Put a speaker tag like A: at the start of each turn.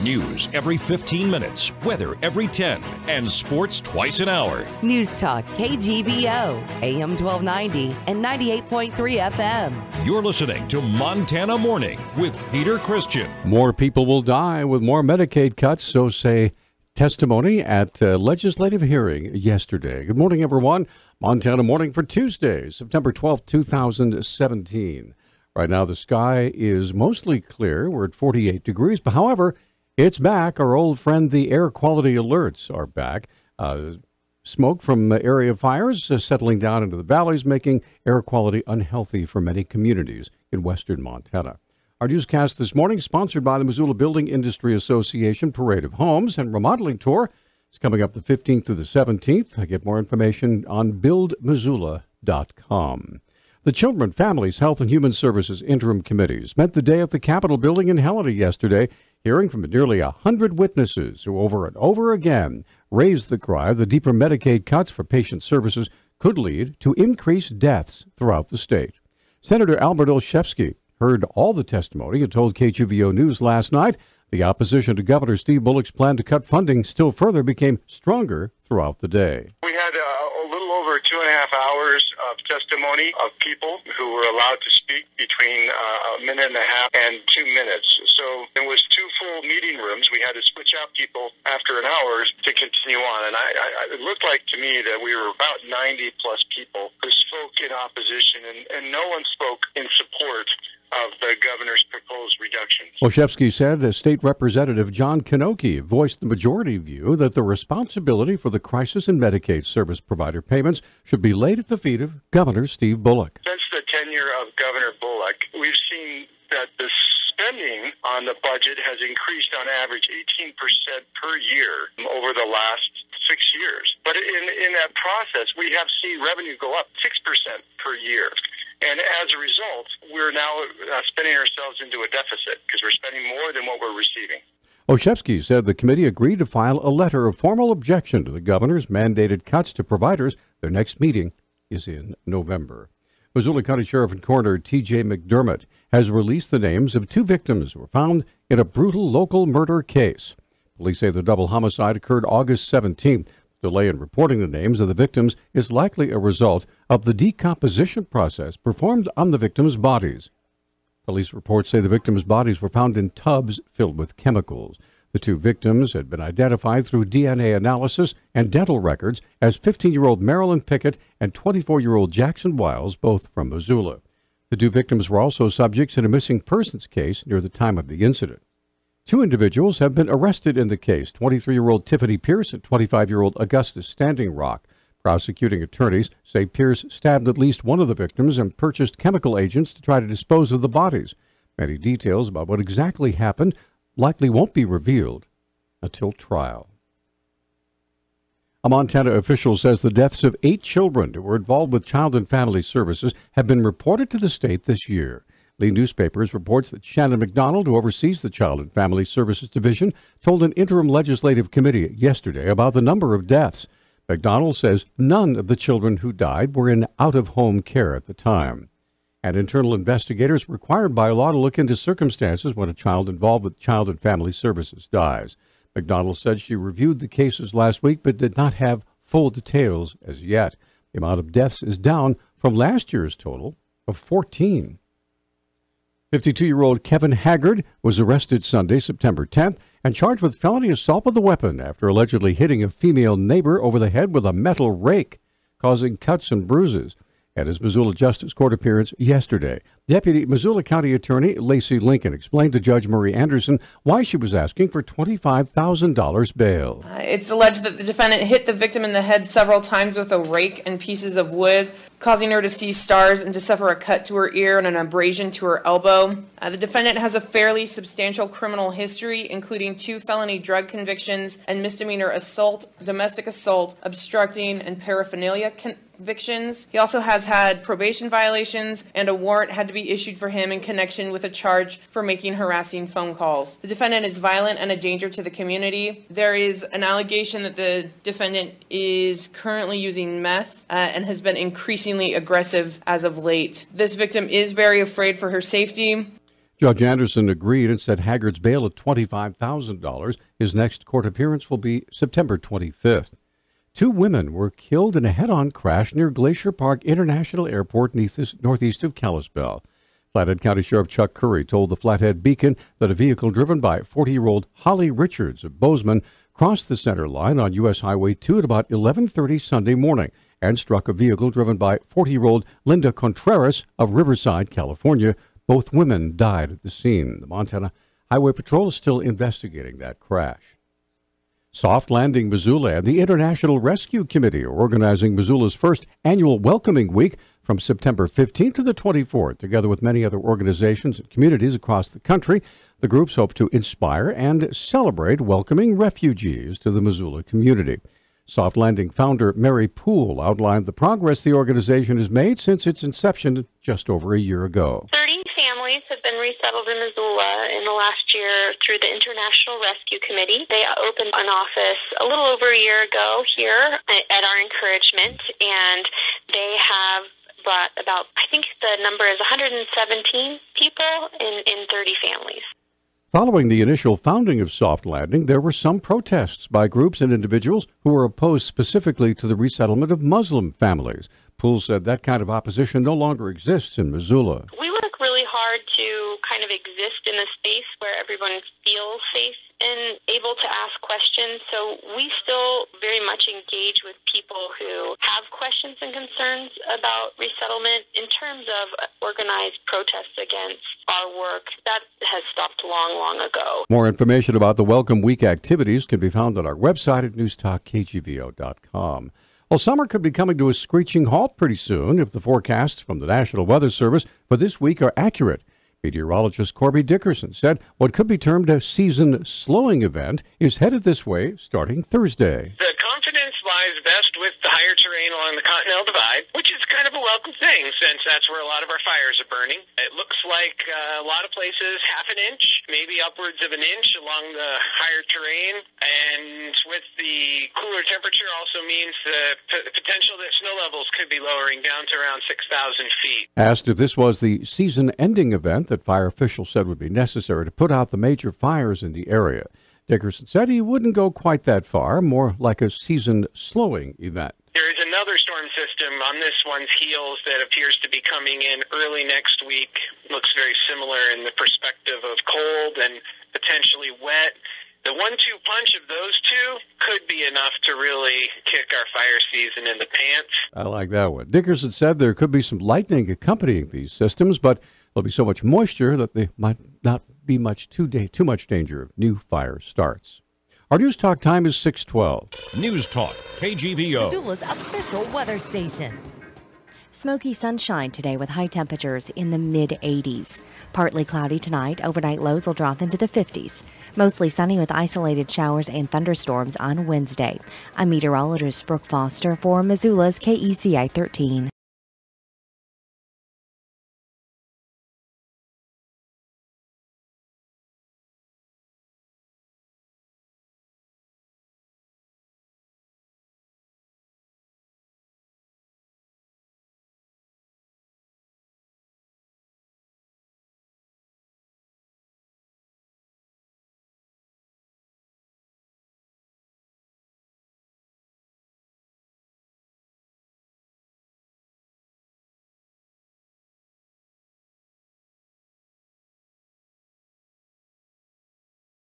A: News every 15 minutes, weather every 10, and sports twice an hour.
B: Newstalk KGVO, AM 1290 and 98.3 FM.
A: You're listening to Montana Morning with Peter Christian.
C: More people will die with more Medicaid cuts, so say testimony at a legislative hearing yesterday. Good morning, everyone. Montana Morning for Tuesday, September 12th, 2017. Right now, the sky is mostly clear. We're at 48 degrees, but however, it's back. Our old friend, the air quality alerts are back. Smoke from area fires settling down into the valleys, making air quality unhealthy for many communities in western Montana. Our newscast this morning, sponsored by the Missoula Building Industry Association Parade of Homes and Remodeling Tour. It's coming up the 15th through the 17th. I get more information on buildmissoula.com. The Children, Families, Health, and Human Services Interim Committees met the day at the Capitol building in Helena yesterday, hearing from nearly 100 witnesses who over and over again raised the cry the deeper Medicaid cuts for patient services could lead to increased deaths throughout the state. Senator Albert Olszewski heard all the testimony and told KGVO News last night the opposition to Governor Steve Bullock's plan to cut funding still further became stronger throughout the day.
D: We had a little over 2.5 hours of testimony of people who were allowed to speak between a minute and a half and 2 minutes. So it was 2 full meeting rooms. We had to switch out people after an hour to continue on. And it looked like to me that we were about 90 plus people who spoke in opposition, and no one spoke in support of the governor's proposed reductions.
C: Olszewski said that State Representative John Kanoki voiced the majority view that the responsibility for the crisis in Medicaid service provider payments should be laid at the feet of Governor Steve Bullock.
D: Since the tenure of Governor Bullock, we've seen that the spending on the budget has increased on average 18% per year over the last 6 years. But in that process, we have seen revenue go up 6% per year. And as a result, we're now spending ourselves into a deficit because we're spending more than what we're receiving.
C: Olszewski said the committee agreed to file a letter of formal objection to the governor's mandated cuts to providers. Their next meeting is in November. Missoula County Sheriff and Coroner T.J. McDermott has released the names of 2 victims who were found in a brutal local murder case. Police say the double homicide occurred August 17th. Delay in reporting the names of the victims is likely a result of the decomposition process performed on the victims' bodies. Police reports say the victims' bodies were found in tubs filled with chemicals. The 2 victims had been identified through DNA analysis and dental records as 15-year-old Marilyn Pickett and 24-year-old Jackson Wiles, both from Missoula. The 2 victims were also subjects in a missing persons case near the time of the incident. 2 individuals have been arrested in the case, 23-year-old Tiffany Pierce and 25-year-old Augustus Standing Rock. Prosecuting attorneys say Pierce stabbed at least one of the victims and purchased chemical agents to try to dispose of the bodies. Many details about what exactly happened likely won't be revealed until trial. A Montana official says the deaths of 8 children who were involved with Child and Family Services have been reported to the state this year. Lee Newspapers reports that Shannon McDonald, who oversees the Child and Family Services Division, told an interim legislative committee yesterday about the number of deaths. McDonald says none of the children who died were in out-of-home care at the time. And internal investigators required by law to look into circumstances when a child involved with Child and Family Services dies. McDonald said she reviewed the cases last week but did not have full details as yet. The amount of deaths is down from last year's total of 14. 52-year-old Kevin Haggard was arrested Sunday, September 10th, and charged with felony assault with a weapon after allegedly hitting a female neighbor over the head with a metal rake, causing cuts and bruises. At his Missoula Justice Court appearance yesterday, Deputy Missoula County Attorney Lacey Lincoln explained to Judge Marie Anderson why she was asking for $25,000 bail.
E: It's alleged that the defendant hit the victim in the head several times with a rake and pieces of wood, causing her to see stars and to suffer a cut to her ear and an abrasion to her elbow. The defendant has a fairly substantial criminal history, including 2 felony drug convictions and misdemeanor assault, domestic assault, obstructing, and paraphernalia convictions. He also has had probation violations, and a warrant had to be issued for him in connection with a charge for making harassing phone calls. The defendant is violent and a danger to the community. There is an allegation that the defendant is currently using meth and has been increasingly aggressive as of late. This victim is very afraid for her safety.
C: Judge Anderson agreed and set Haggard's bail at $25,000. His next court appearance will be September 25th. 2 women were killed in a head-on crash near Glacier Park International Airport northeast of Kalispell. Flathead County Sheriff Chuck Curry told the Flathead Beacon that a vehicle driven by 40-year-old Holly Richards of Bozeman crossed the center line on U.S. Highway 2 at about 11:30 Sunday morning and struck a vehicle driven by 40-year-old Linda Contreras of Riverside, California. Both women died at the scene. The Montana Highway Patrol is still investigating that crash. Soft Landing Missoula and the International Rescue Committee are organizing Missoula's first annual Welcoming Week from September 15th to the 24th. Together with many other organizations and communities across the country, the groups hope to inspire and celebrate welcoming refugees to the Missoula community. Soft Landing founder Mary Poole outlined the progress the organization has made since its inception just over a year ago.
F: 30 families have been resettled in Missoula in the last year through the International Rescue Committee. They opened an office a little over a year ago here at our encouragement, and they have brought about, I think the number is 117 people in 30 families.
C: Following the initial founding of Soft Landing, there were some protests by groups and individuals who were opposed specifically to the resettlement of Muslim families. Poole said that kind of opposition no longer exists in Missoula.
F: We work really hard to kind of exist in a space where everyone feels safe and able to ask questions. So we still very much engage with people who have questions and concerns about resettlement. In terms of organized protests against our work, that has stopped long, long ago.
C: More information about the Welcome Week activities can be found on our website at newstalkkgvo.com. Well, summer could be coming to a screeching halt pretty soon if the forecasts from the National Weather Service for this week are accurate. Meteorologist Corby Dickerson said what could be termed a season-slowing event is headed this way starting Thursday.
G: The confidence lies best with the higher terrain along the Continental Divide, which is kind of a welcome thing since that's where a lot of our fires are burning. It looks like a lot of places half an inch, maybe upwards of an inch along the higher terrain. And with the cooler temperature also means the potential that snow levels could be lowering down to around 6,000 feet.
C: Asked if this was the season-ending event that fire officials said would be necessary to put out the major fires in the area, Dickerson said he wouldn't go quite that far, more like a season-slowing event.
G: There is another storm system on this one's heels that appears to be coming in early next week. Looks very similar in the perspective of cold and potentially wet. The 1-2 punch of those two could be enough to really kick our fire season in the pants. I
C: like that one. Dickerson said there could be some lightning accompanying these systems, but there'll be so much moisture that they might not be too much danger of new fire starts. Our News Talk time is 6:12.
A: News Talk, KGVO.
B: Missoula's official weather station.
H: Smoky sunshine today with high temperatures in the mid-80s. Partly cloudy tonight. Overnight lows will drop into the 50s. Mostly sunny with isolated showers and thunderstorms on Wednesday. I'm meteorologist Brooke Foster for Missoula's KECI 13.